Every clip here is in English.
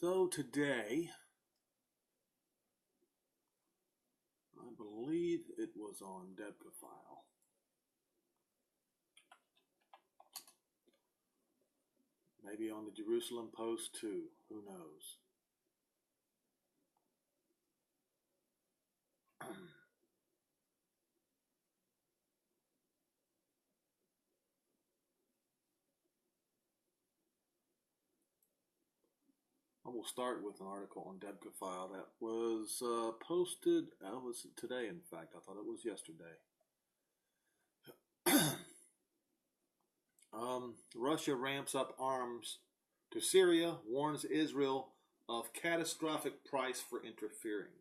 So today, I believe it was on Debcafile. Maybe on the Jerusalem Post too, who knows. I will start with an article on Debcafile that was posted, was today in fact, I thought it was yesterday. Russia ramps up arms to Syria, warns Israel of catastrophic price for interfering.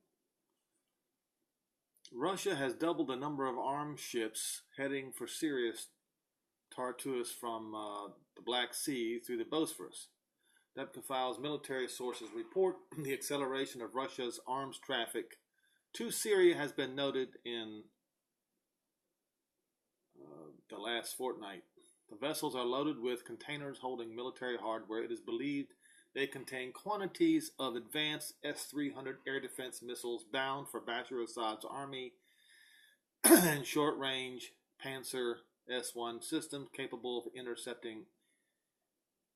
Russia has doubled the number of armed ships heading for Syria's Tartus from the Black Sea through the Bosphorus. Debcafile's military sources report the acceleration of Russia's arms traffic to Syria has been noted in the last fortnight. The vessels are loaded with containers holding military hardware. It is believed they contain quantities of advanced S-300 air defense missiles bound for Bashar Assad's army and short-range Panzer S-1 systems capable of intercepting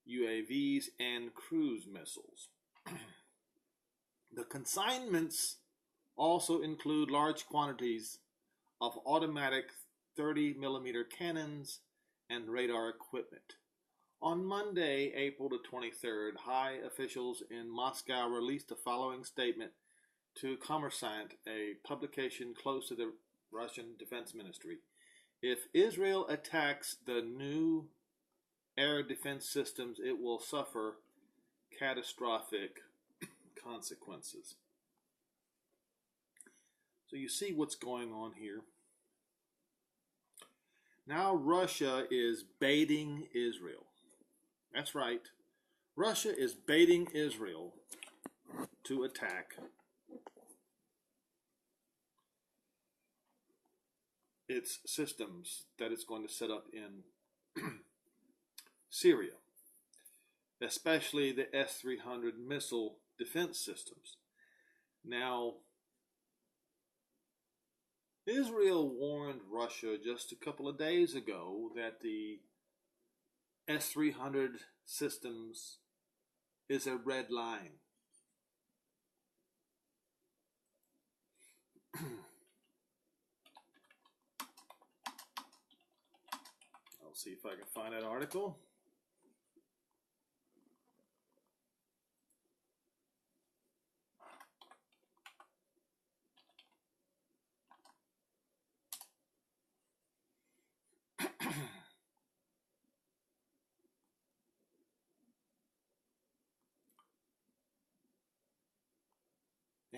UAVs and cruise missiles. The consignments also include large quantities of automatic 30mm cannons and radar equipment. On Monday, April the 23rd, high officials in Moscow released the following statement to Kommersant, a publication close to the Russian Defense Ministry. If Israel attacks the new air defense systems, it will suffer catastrophic consequences. So you see what's going on here. Now Russia is baiting Israel. That's right. Russia is baiting Israel to attack its systems that it's going to set up in Syria, especially the S-300 missile defense systems. Now, Israel warned Russia just a couple of days ago that the S-300 systems is a red line. I'll see if I can find that article.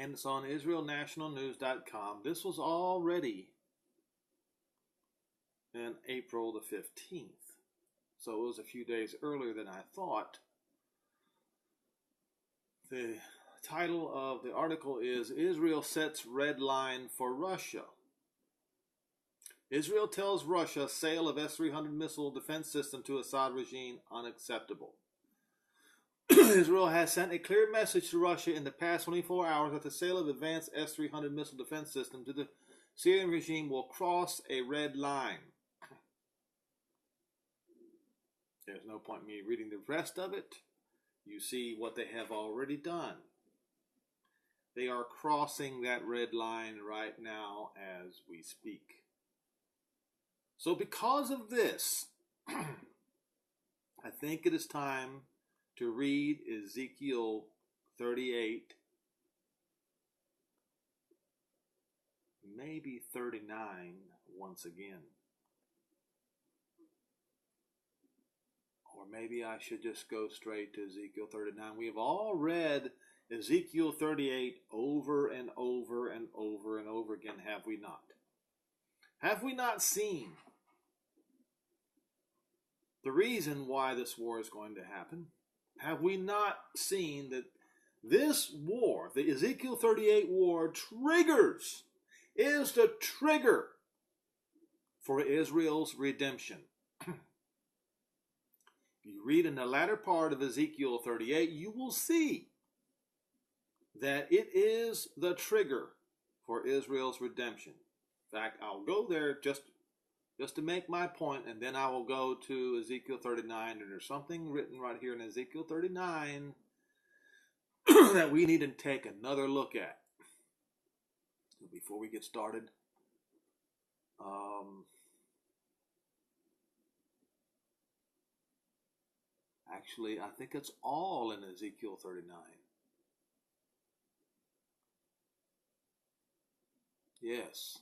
And it's on IsraelNationalNews.com. This was already in April the 15th. So it was a few days earlier than I thought. The title of the article is Israel Sets Red Line for Russia. Israel tells Russia sale of S-300 missile defense system to Assad regime unacceptable. Israel has sent a clear message to Russia in the past 24 hours that the sale of advanced S-300 missile defense system to the Syrian regime will cross a red line. There's no point in me reading the rest of it. You see what they have already done. They are crossing that red line right now as we speak. So because of this, I think it is time to read Ezekiel 38, maybe 39 once again. Or maybe I should just go straight to Ezekiel 39. We have all read Ezekiel 38 over and over and over and over again, have we not? Have we not seen the reason why this war is going to happen? Have we not seen that this war, the Ezekiel 38 war, is the trigger for Israel's redemption? You read in the latter part of Ezekiel 38, you will see that it is the trigger for Israel's redemption. In fact, I'll go there just to make my point, and then I will go to Ezekiel 39, and there's something written right here in Ezekiel 39 that we need to take another look at before we get started. Actually, I think it's all in Ezekiel 39. Yes.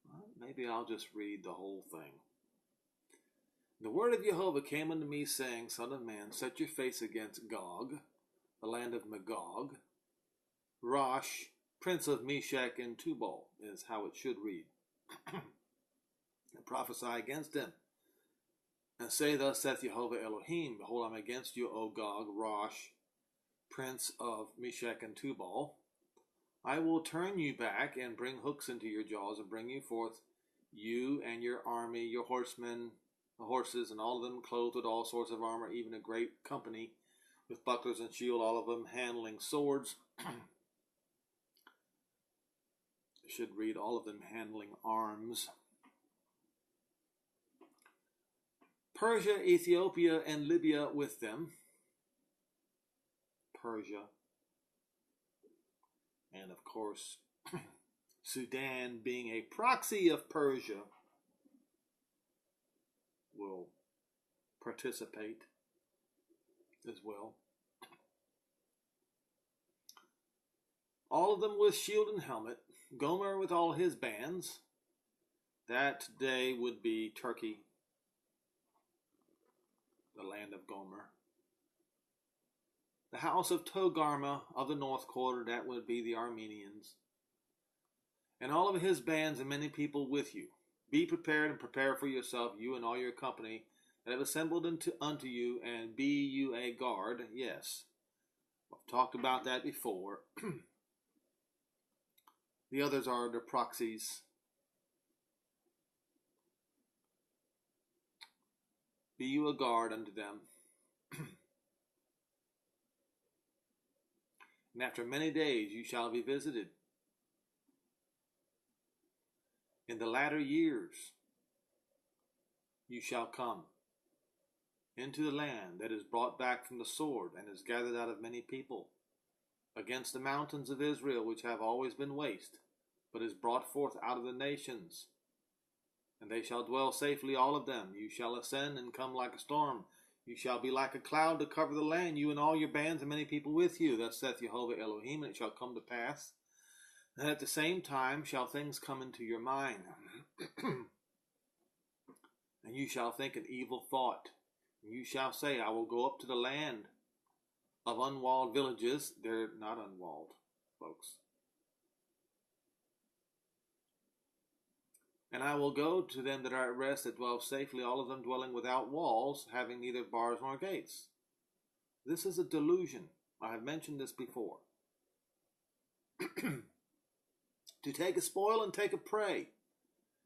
Well, maybe I'll just read the whole thing. The word of Jehovah came unto me, saying, Son of man, set your face against Gog, the land of Magog. Rosh, prince of Meshach and Tubal, is how it should read. And prophesy against him, and say, Thus saith Jehovah Elohim, Behold, I am against you, O Gog, Rosh, prince of Meshach and Tubal. I will turn you back and bring hooks into your jaws, and bring you forth, you and your army, your horsemen, the horses, and all of them clothed with all sorts of armor, even a great company with bucklers and shield, all of them handling swords. Should read all of them handling arms. Persia, Ethiopia, and Libya with them. Persia. And of course, Sudan, being a proxy of Persia, will participate as well. All of them with shield and helmet. Gomer with all his bands. That today would be Turkey, the land of Gomer. The house of Togarmah of the north quarter, that would be the Armenians. And all of his bands and many people with you. Be prepared and prepare for yourself, you and all your company that have assembled unto you, and be you a guard. Yes, I've talked about that before. The others are the proxies. Be you a guard unto them. And after many days you shall be visited. In the latter years you shall come into the land that is brought back from the sword, and is gathered out of many people, against the mountains of Israel, which have always been waste, but is brought forth out of the nations. And they shall dwell safely, all of them. You shall ascend and come like a storm. You shall be like a cloud to cover the land, you and all your bands and many people with you. Thus saith Jehovah Elohim, and it shall come to pass. And at the same time shall things come into your mind. And you shall think an evil thought. And you shall say, I will go up to the land of unwalled villages. They're not unwalled, folks. And I will go to them that are at rest, that dwell safely, all of them dwelling without walls, having neither bars nor gates. This is a delusion. I have mentioned this before. To take a spoil and take a prey,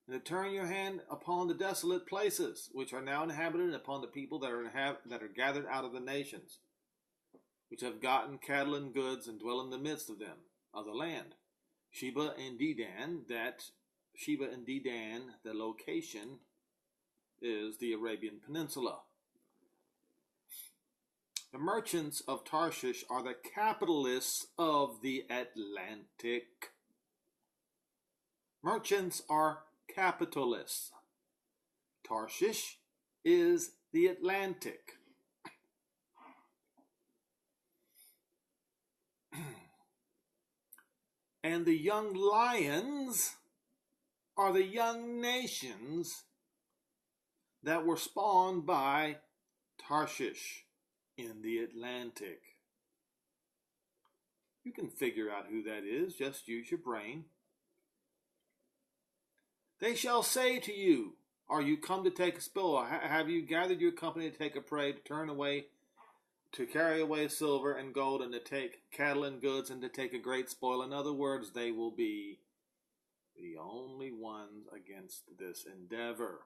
and to turn your hand upon the desolate places, which are now inhabited, and upon the people that are gathered out of the nations, which have gotten cattle and goods, and dwell in the midst of them, of the land. Sheba and Dedan, the location is the Arabian Peninsula. The merchants of Tarshish are the capitalists of the Atlantic. Merchants are capitalists. Tarshish is the Atlantic. And the young lions are the young nations that were spawned by Tarshish in the Atlantic. You can figure out who that is. Just use your brain. They shall say to you, are you come to take a spoil? Have you gathered your company to take a prey, to turn away, to carry away silver and gold, and to take cattle and goods, and to take a great spoil? In other words, they will be the only ones against this endeavor.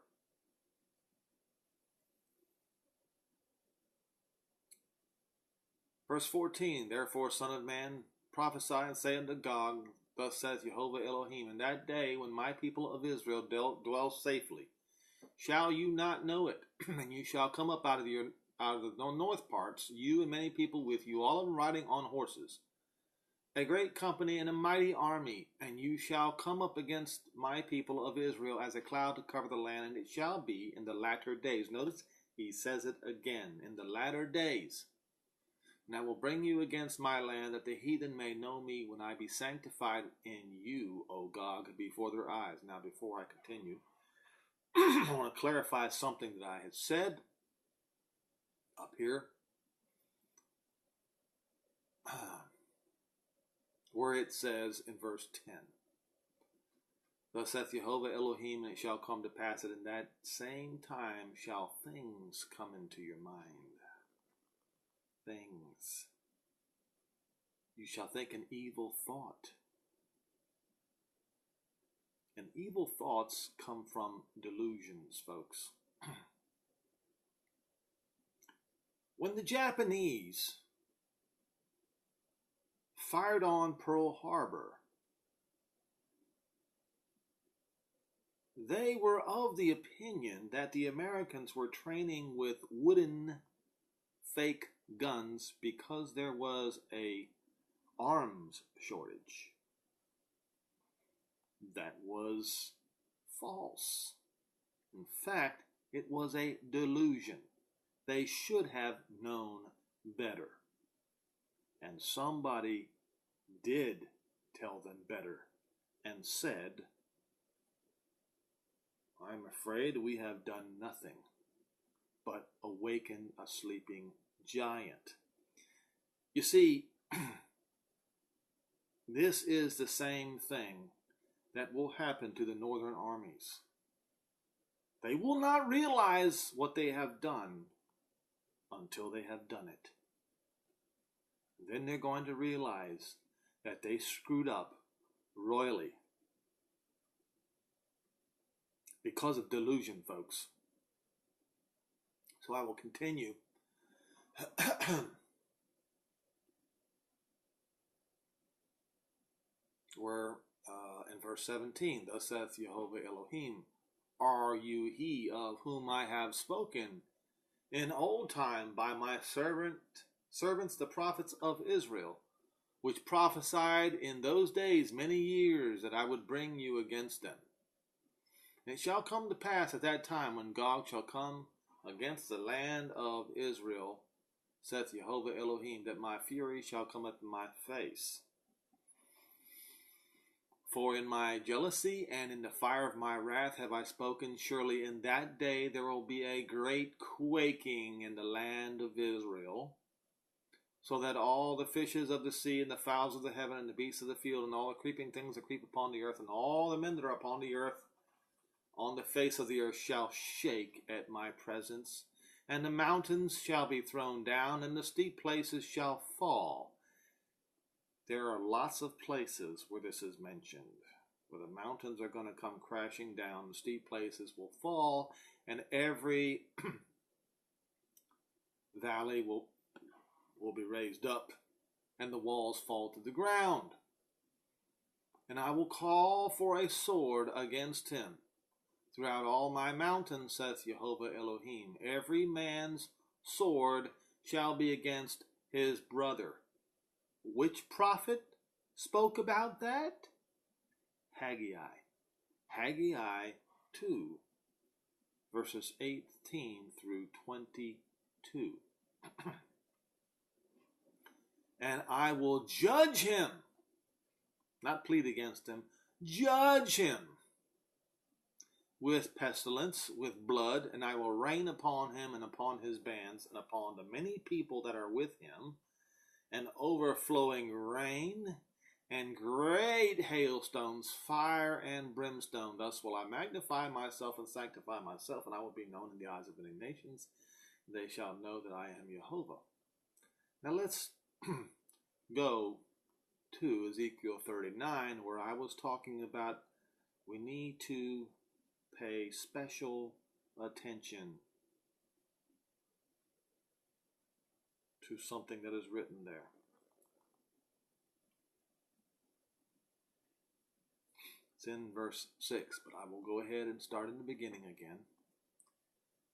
Verse 14, therefore, son of man, prophesy and say unto Gog, thus saith Jehovah Elohim, in that day when my people of Israel dwell safely, shall you not know it? And you shall come up out of the north parts, you and many people with you, all of them riding on horses, a great company and a mighty army, and you shall come up against my people of Israel as a cloud to cover the land, and it shall be in the latter days. Notice he says it again, in the latter days. And I will bring you against my land, that the heathen may know me when I be sanctified in you, O Gog, before their eyes. Now, before I continue, I want to clarify something that I had said up here, where it says in verse 10, thus saith Jehovah Elohim, and it shall come to pass that in that same time shall things come into your mind. Things. You shall think an evil thought. And evil thoughts come from delusions, folks. When the Japanese fired on Pearl Harbor, they were of the opinion that the Americans were training with wooden fake guns because there was a arms shortage. That was false. In fact, it was a delusion. They should have known better. And somebody did tell them better and said, I'm afraid we have done nothing but awaken a sleeping giant. You see, this is the same thing that will happen to the northern armies. They will not realize what they have done until they have done it. Then they're going to realize that they screwed up royally. Because of delusion, folks. So I will continue. We're in verse 17. Thus saith Jehovah Elohim, are you he of whom I have spoken in old time by my servants the prophets of Israel, which prophesied in those days many years that I would bring you against them? And it shall come to pass at that time, when Gog shall come against the land of Israel, saith Jehovah Elohim, that my fury shall come up in my face. For in my jealousy and in the fire of my wrath have I spoken. Surely in that day there will be a great quaking in the land of Israel, so that all the fishes of the sea and the fowls of the heaven and the beasts of the field and all the creeping things that creep upon the earth and all the men that are upon the earth on the face of the earth shall shake at my presence, and the mountains shall be thrown down, and the steep places shall fall. There are lots of places where this is mentioned, where the mountains are going to come crashing down, the steep places will fall, and every valley will be raised up, and the walls fall to the ground. And I will call for a sword against him throughout all my mountains, saith Jehovah Elohim. Every man's sword shall be against his brother. Which prophet spoke about that? Haggai. Haggai 2, verses 18 through 22. And I will judge him, not plead against him, judge him with pestilence, with blood, and I will rain upon him and upon his bands and upon the many people that are with him, an overflowing rain and great hailstones, fire and brimstone. Thus will I magnify myself and sanctify myself, and I will be known in the eyes of many nations. They shall know that I am Jehovah. Now let's go to Ezekiel 39, where I was talking about we need to pay special attention to something that is written there. It's in verse 6, but I will go ahead and start in the beginning again.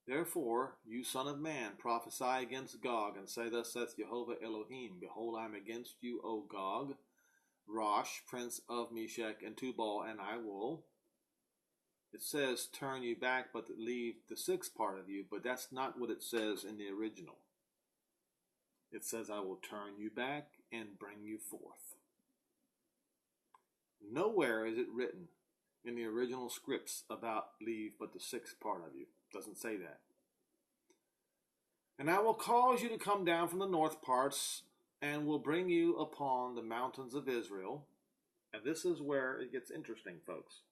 Therefore, you son of man, prophesy against Gog, and say, Thus saith Jehovah Elohim, Behold, I am against you, O Gog, Rosh, prince of Meshech, and Tubal, and I will, it says, turn you back, but leave the sixth part of you, but that's not what it says in the original. It says, I will turn you back and bring you forth. Nowhere is it written in the original scripts about leave but the sixth part of you. It doesn't say that. And I will cause you to come down from the north parts, and will bring you upon the mountains of Israel. And this is where it gets interesting, folks.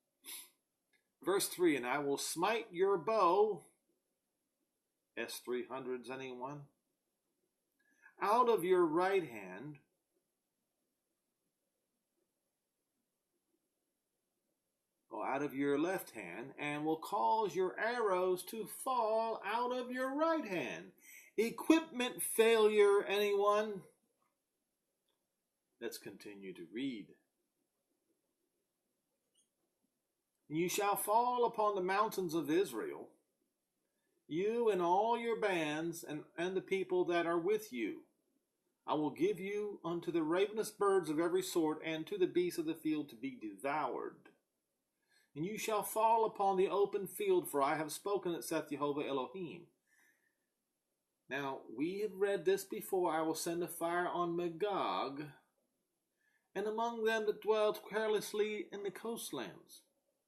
Verse 3, and I will smite your bow, S300s, anyone? Out of your right hand, or out of your left hand, and will cause your arrows to fall out of your right hand. Equipment failure, anyone? Let's continue to read. You shall fall upon the mountains of Israel, you and all your bands, and the people that are with you. I will give you unto the ravenous birds of every sort, and to the beasts of the field to be devoured. And you shall fall upon the open field, for I have spoken it, saith Jehovah Elohim. Now, we have read this before. I will send a fire on Magog, and among them that dwell carelessly in the coastlands.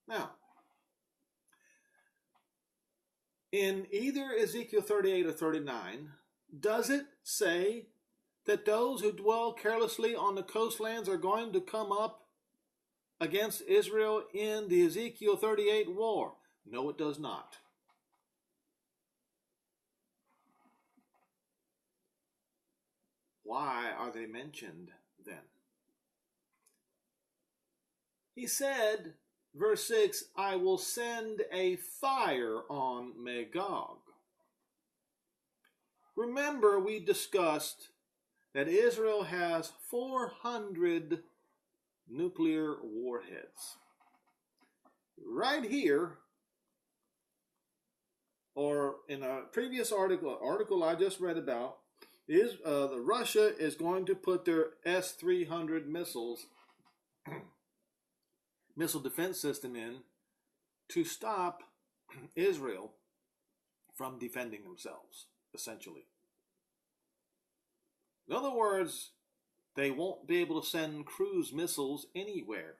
Now, in either Ezekiel 38 or 39, does it say that those who dwell carelessly on the coastlands are going to come up against Israel in the Ezekiel 38 war? No, it does not. Why are they mentioned then? He said, verse 6, I will send a fire on Magog. Remember, we discussed that Israel has 400 nuclear warheads. Right here, or in a previous article I just read about, is Russia is going to put their S-300 missiles missile defense system in to stop Israel from defending themselves, essentially. In other words, they won't be able to send cruise missiles anywhere,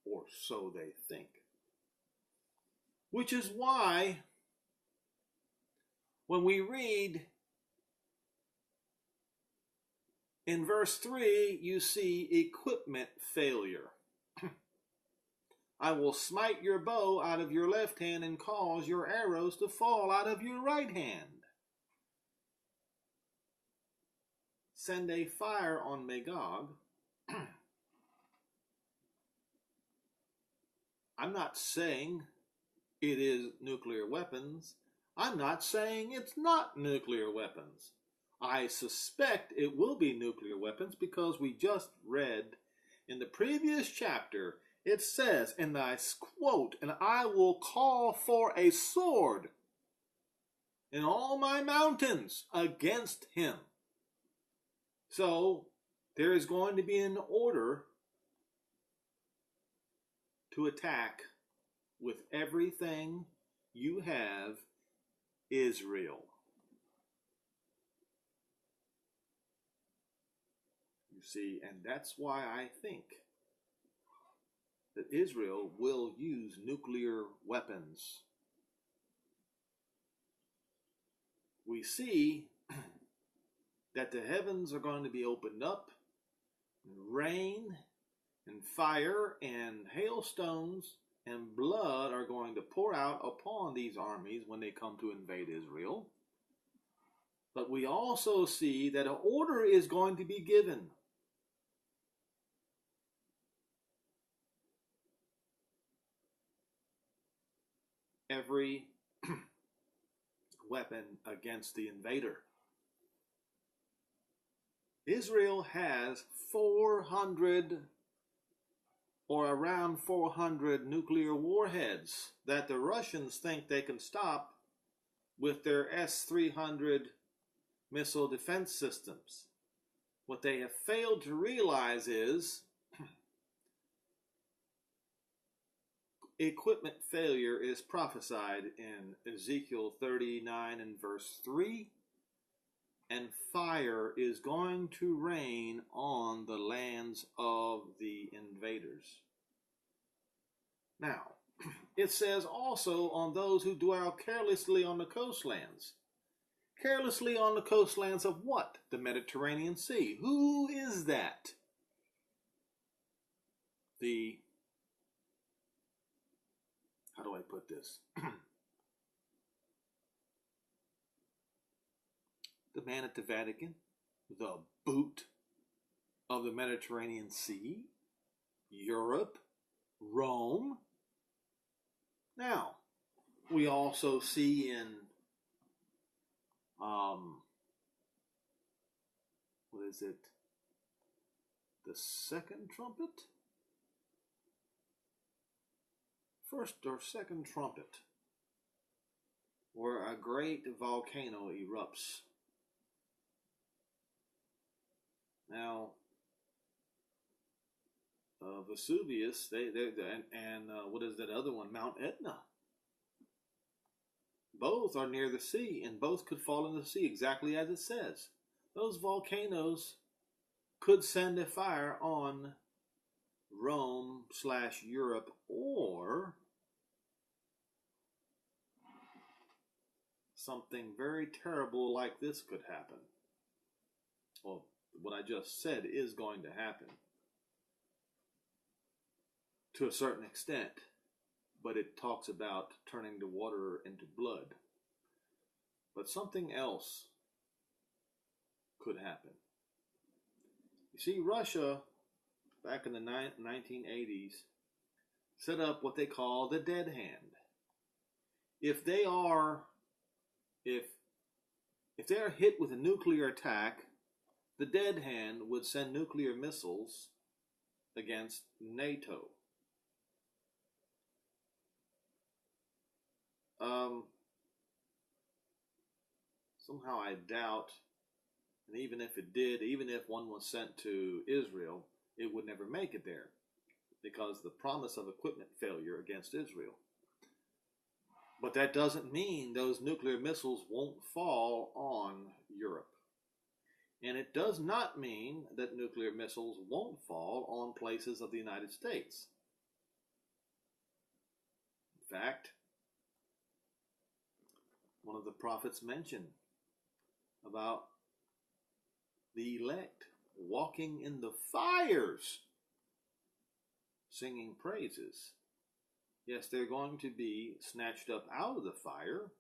or so they think. Which is why, when we read in verse 3, you see equipment failure. I will smite your bow out of your left hand and cause your arrows to fall out of your right hand. Send a fire on Magog. I'm not saying it is nuclear weapons. I'm not saying it's not nuclear weapons. I suspect it will be nuclear weapons because we just read in the previous chapter, it says, and I quote, and I will call for a sword in all my mountains against him. So there is going to be an order to attack with everything you have Israel. You see, and that's why I think that Israel will use nuclear weapons. We see that the heavens are going to be opened up, and rain and fire and hailstones and blood are going to pour out upon these armies when they come to invade Israel. But we also see that an order is going to be given. Every weapon against the invader. Israel has 400 or around 400 nuclear warheads that the Russians think they can stop with their S-300 missile defense systems. What they have failed to realize is equipment failure is prophesied in Ezekiel 39 and verse 3, and fire is going to rain on the lands of the invaders. Now, it says also on those who dwell carelessly on the coastlands. Carelessly on the coastlands of what? The Mediterranean Sea. Who is that? How do I put this? The man at the Vatican, the boot of the Mediterranean Sea, Europe, Rome. Now, we also see in what is it? The second trumpet? First or second trumpet, where a great volcano erupts. Now, Vesuvius, and what is that other one? Mount Etna. Both are near the sea, and both could fall in the sea, exactly as it says. Those volcanoes could send a fire on Rome/Europe, or something very terrible like this could happen. Well, what I just said is going to happen to a certain extent, but it talks about turning the water into blood. But something else could happen. You see, Russia, back in the 1980s, set up what they call the dead hand. If they are hit with a nuclear attack, the dead hand would send nuclear missiles against NATO. Somehow I doubt, and even if it did, even if one was sent to Israel, it would never make it there, because the promise of equipment failure against Israel. But that doesn't mean those nuclear missiles won't fall on Europe. And it does not mean that nuclear missiles won't fall on places of the United States. In fact, one of the prophets mentioned about the elect walking in the fires, singing praises. Yes, they're going to be snatched up out of the fire.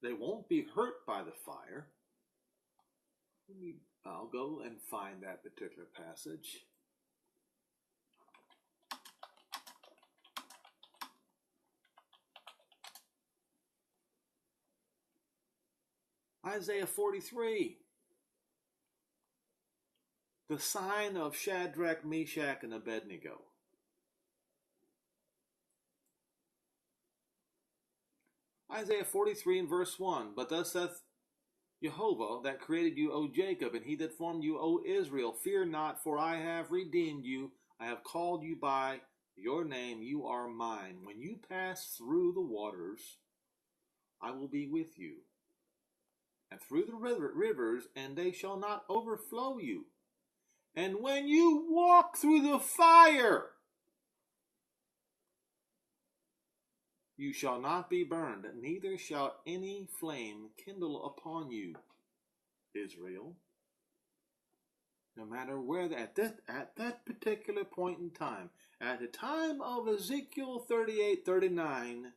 They won't be hurt by the fire. I'll go and find that particular passage. Isaiah 43. The sign of Shadrach, Meshach, and Abednego. Isaiah 43 and verse 1. But thus saith Jehovah that created you, O Jacob, and he that formed you, O Israel, fear not, for I have redeemed you. I have called you by your name. You are mine. When you pass through the waters, I will be with you. And through the rivers, and they shall not overflow you. And when you walk through the fire, you shall not be burned, neither shall any flame kindle upon you, Israel. No matter where, at that particular point in time, at the time of Ezekiel 38:39,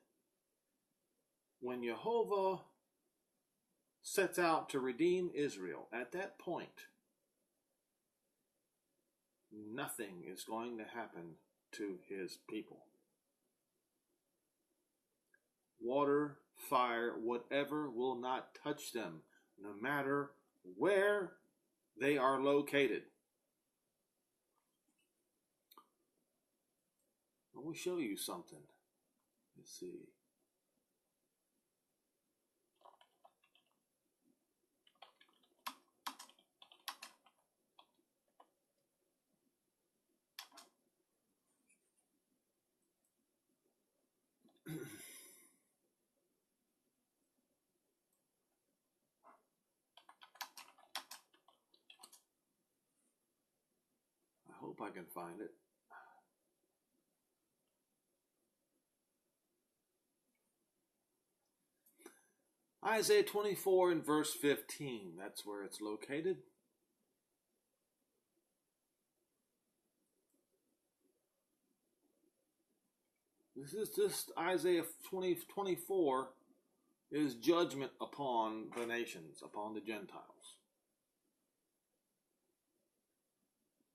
when Jehovah sets out to redeem Israel, at that point, nothing is going to happen to his people. Water, fire, whatever will not touch them. no matter where they are located. I will show you something. Let's see. I hope I can find it. Isaiah 24 and verse 15. That's where it's located. This is just Isaiah 24 is judgment upon the nations, upon the Gentiles.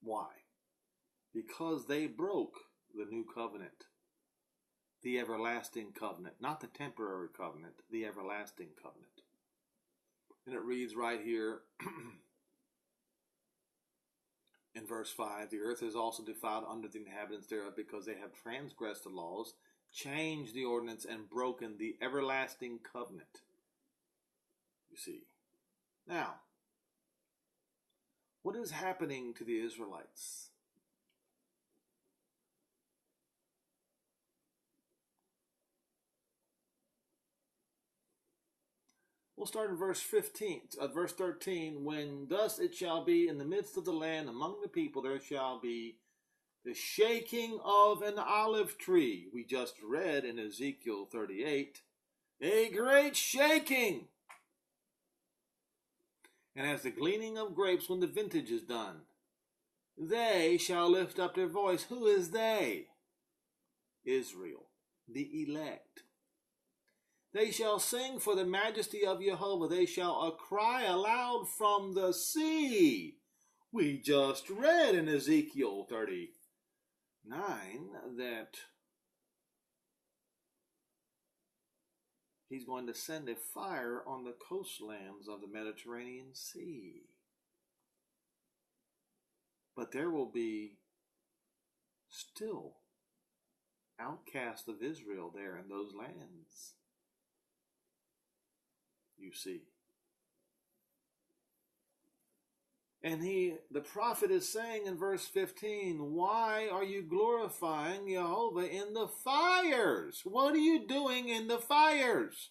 Why? Because they broke the new covenant, the everlasting covenant, not the temporary covenant, the everlasting covenant. And it reads right here in verse 5, the earth is also defiled under the inhabitants thereof, because they have transgressed the laws, changed the ordinance, and broken the everlasting covenant. You see. Now, what is happening to the Israelites? We'll start in verse 13. When thus it shall be in the midst of the land among the people, there shall be the shaking of an olive tree. We just read in Ezekiel 38, a great shaking. And as the gleaning of grapes when the vintage is done, they shall lift up their voice. Who is they? Israel, the elect. They shall sing for the majesty of Jehovah. They shall cry aloud from the sea. We just read in Ezekiel 39 that he's going to send a fire on the coastlands of the Mediterranean Sea. But there will be still outcasts of Israel there in those lands. You see. And the prophet is saying in verse 15, why are you glorifying Jehovah in the fires? What are you doing in the fires?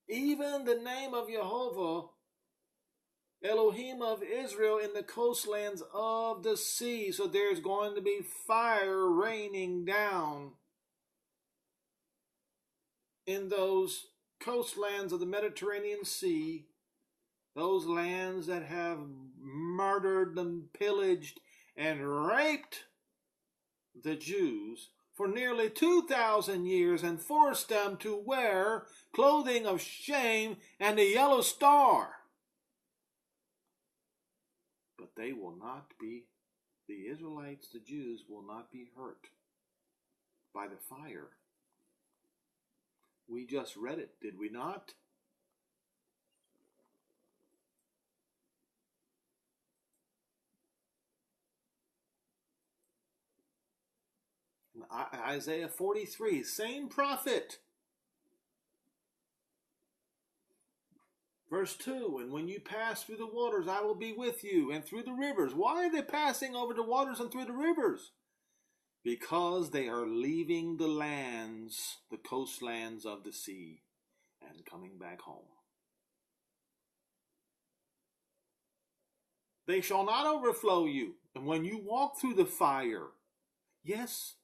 Even the name of Jehovah, Elohim of Israel, in the coastlands of the sea. So there's going to be fire raining down in those coastlands of the Mediterranean Sea, those lands that have murdered and pillaged and raped the Jews for nearly 2,000 years and forced them to wear clothing of shame and a yellow star. But they will not be, the Israelites, the Jews, will not be hurt by the fire. We just read it, did we not? Isaiah 43, same prophet. Verse 2, and when you pass through the waters, I will be with you, and through the rivers. Why are they passing over the waters and through the rivers? Because they are leaving the lands, the coastlands of the sea, and coming back home. They shall not overflow you. And when you walk through the fire, yes,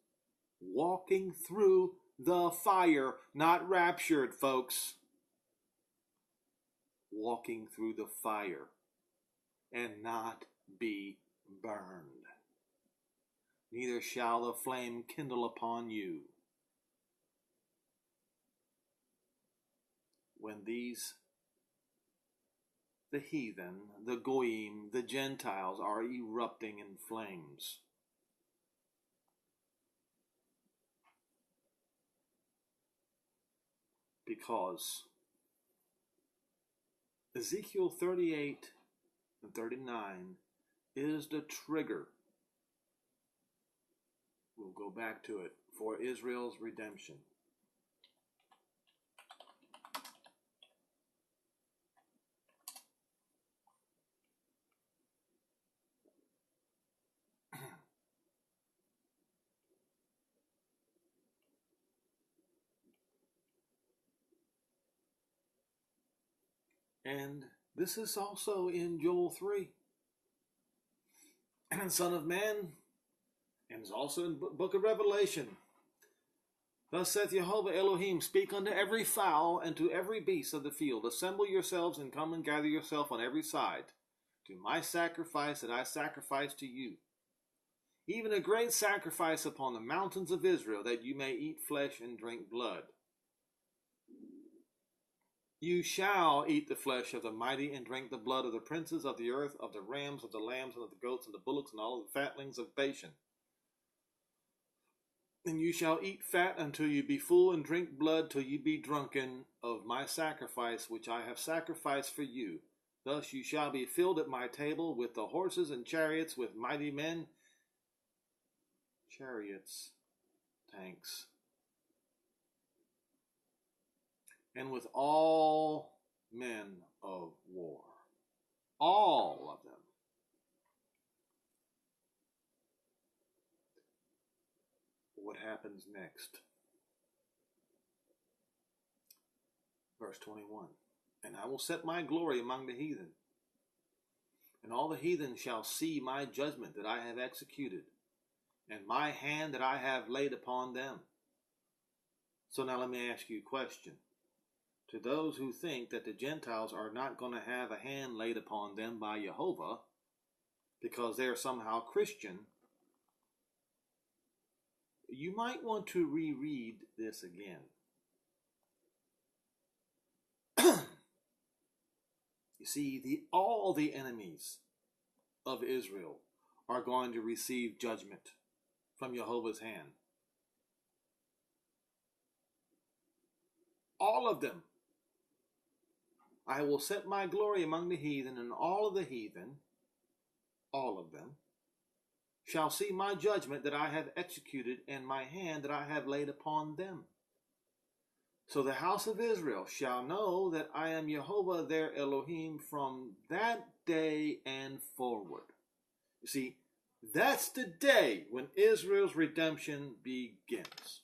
walking through the fire, not raptured, folks. Walking through the fire and not be burned. Neither shall the flame kindle upon you. When the heathen, the goyim, the Gentiles are erupting in flames. Because Ezekiel 38 and 39 is the trigger. We'll go back to it for Israel's redemption. And this is also in Joel 3. And Son of Man, and it's also in the book of Revelation. Thus saith Jehovah Elohim, speak unto every fowl and to every beast of the field. Assemble yourselves and come and gather yourself on every side to my sacrifice that I sacrifice to you. Even a great sacrifice upon the mountains of Israel, that you may eat flesh and drink blood. You shall eat the flesh of the mighty and drink the blood of the princes of the earth, of the rams, of the lambs, and of the goats, and the bullocks, and all the fatlings of Bashan. And you shall eat fat until you be full, and drink blood till you be drunken of my sacrifice, which I have sacrificed for you. Thus you shall be filled at my table with the horses and chariots, with mighty men, chariots, tanks, and with all men of war. All of them. What happens next? Verse 21. And I will set my glory among the heathen, and all the heathen shall see my judgment that I have executed, and my hand that I have laid upon them. So now let me ask you a question. To those who think that the Gentiles are not going to have a hand laid upon them by Jehovah because they are somehow Christian, you might want to reread this again. You see, all the enemies of Israel are going to receive judgment from Jehovah's hand. All of them. I will set my glory among the heathen, and all of the heathen, all of them, shall see my judgment that I have executed, and my hand that I have laid upon them. So the house of Israel shall know that I am Jehovah their Elohim from that day and forward. You see, that's the day when Israel's redemption begins.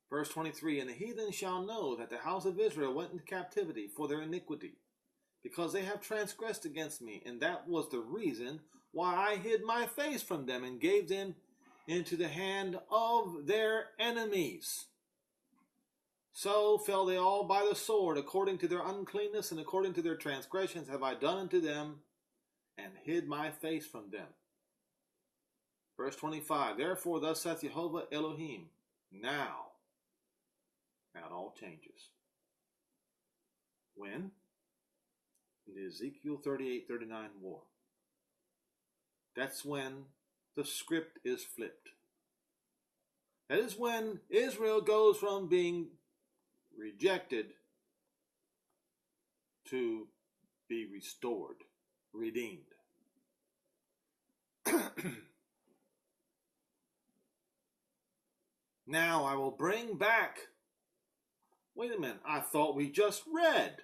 Verse 23, and the heathen shall know that the house of Israel went into captivity for their iniquity, because they have transgressed against me, and that was the reason why I hid my face from them and gave them into the hand of their enemies. So fell they all by the sword, according to their uncleanness and according to their transgressions have I done unto them, and hid my face from them. Verse 25, therefore thus saith Jehovah Elohim, now it all changes. When? In the Ezekiel 38-39 war. That's when the script is flipped. That is when Israel goes from being rejected to be restored, redeemed. Now I will bring back. Wait a minute, I thought we just read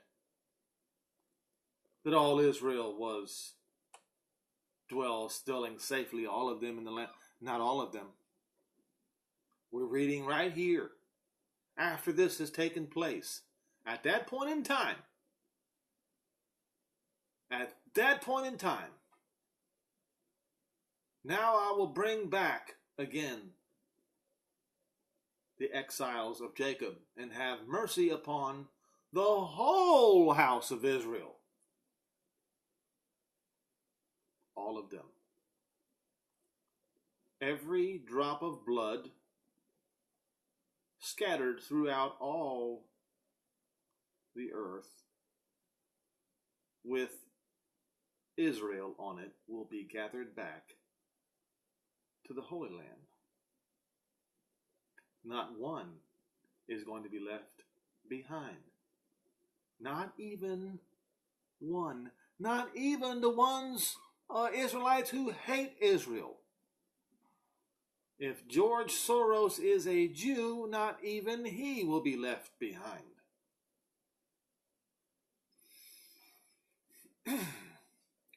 that all Israel was dwelling safely, all of them in the land. Not all of them. We're reading right here. After this has taken place, at that point in time, now I will bring back again the exiles of Jacob, and have mercy upon the whole house of Israel. All of them. Every drop of blood scattered throughout all the earth with Israel on it will be gathered back to the Holy Land. Not one is going to be left behind. Not even one. Not even the ones Israelites who hate Israel. If George Soros is a Jew, not even he will be left behind.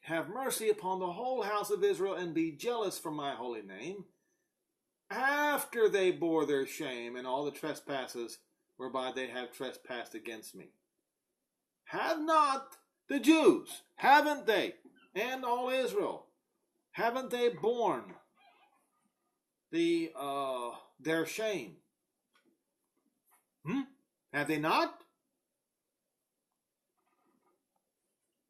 Have mercy upon the whole house of Israel, and be jealous for my holy name, after they bore their shame and all the trespasses whereby they have trespassed against me. Have not the Jews, haven't they, and all Israel, haven't they borne their shame? Have they not?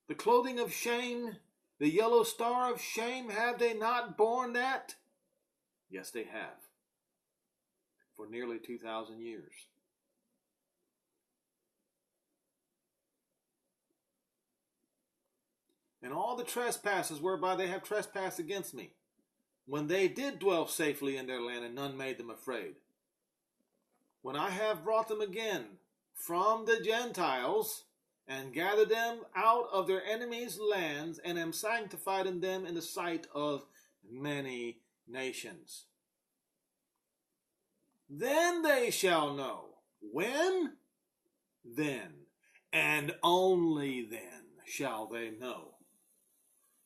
The clothing of shame, the yellow star of shame, have they not borne that? Yes, they have. For nearly 2,000 years. And all the trespasses whereby they have trespassed against me, when they did dwell safely in their land, and none made them afraid. When I have brought them again from the Gentiles, and gathered them out of their enemies' lands, and am sanctified in them in the sight of many nations. Then they shall know. When? Then, and only then, shall they know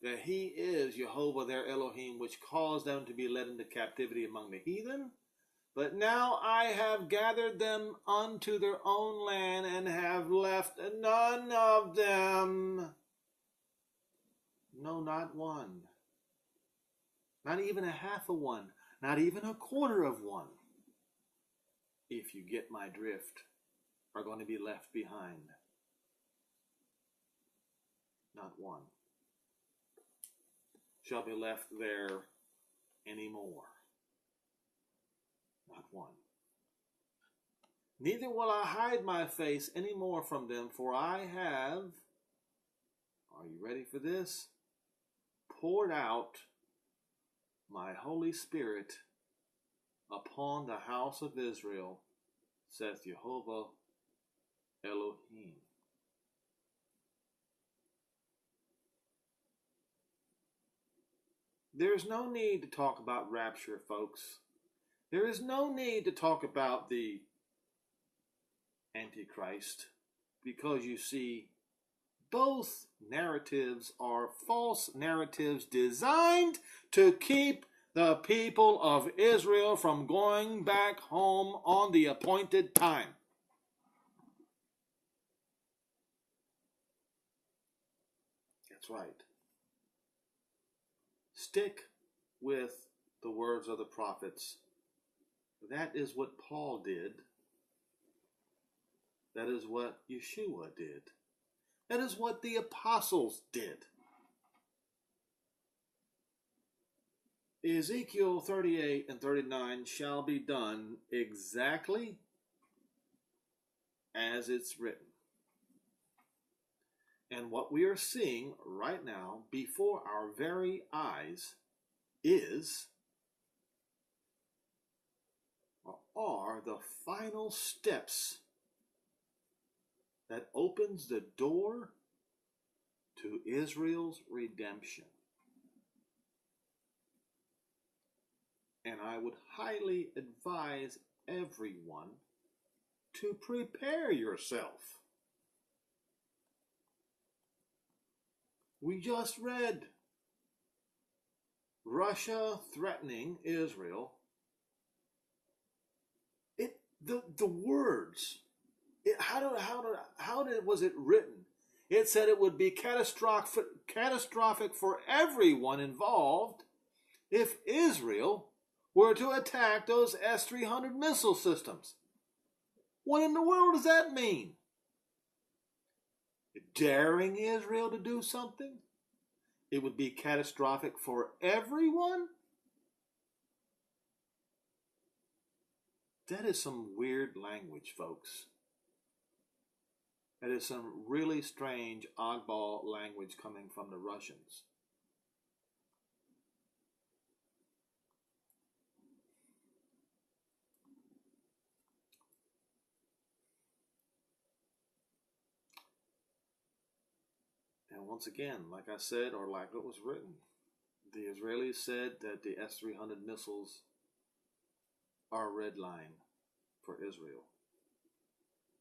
that he is Jehovah their Elohim, which caused them to be led into captivity among the heathen. But now I have gathered them unto their own land, and have left none of them. No, not one. Not even a half of one. Not even a quarter of one. If you get my drift, are going to be left behind. Not one shall be left there anymore. Not one. Neither will I hide my face any more from them, for I have, are you ready for this? Poured out my Holy Spirit upon the house of Israel, saith Jehovah Elohim. There's no need to talk about rapture, folks. There is no need to talk about the Antichrist, because you see, both narratives are false narratives designed to keep the people of Israel from going back home on the appointed time. That's right. Stick with the words of the prophets. That is what Paul did. That is what Yeshua did. That is what the apostles did. Ezekiel 38 and 39 shall be done exactly as it's written. And what we are seeing right now before our very eyes are the final steps that opens the door to Israel's redemption. And I would highly advise everyone to prepare yourself. We just read Russia threatening Israel. The words. How was it written? It said it would be catastrophic for everyone involved if Israel were to attack those S-300 missile systems. What in the world does that mean? Daring Israel to do something? It would be catastrophic for everyone? That is some weird language, folks. That is some really strange, oddball language coming from the Russians. once again, like I said, or like it was written, the Israelis said that the S-300 missiles are a red line for Israel,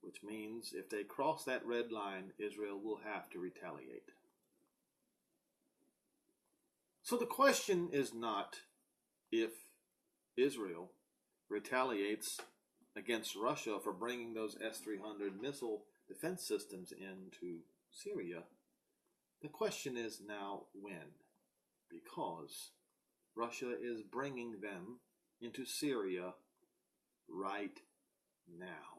which means if they cross that red line, Israel will have to retaliate. So the question is not if Israel retaliates against Russia for bringing those S-300 missile defense systems into Syria. The question is now when, because Russia is bringing them into Syria right now.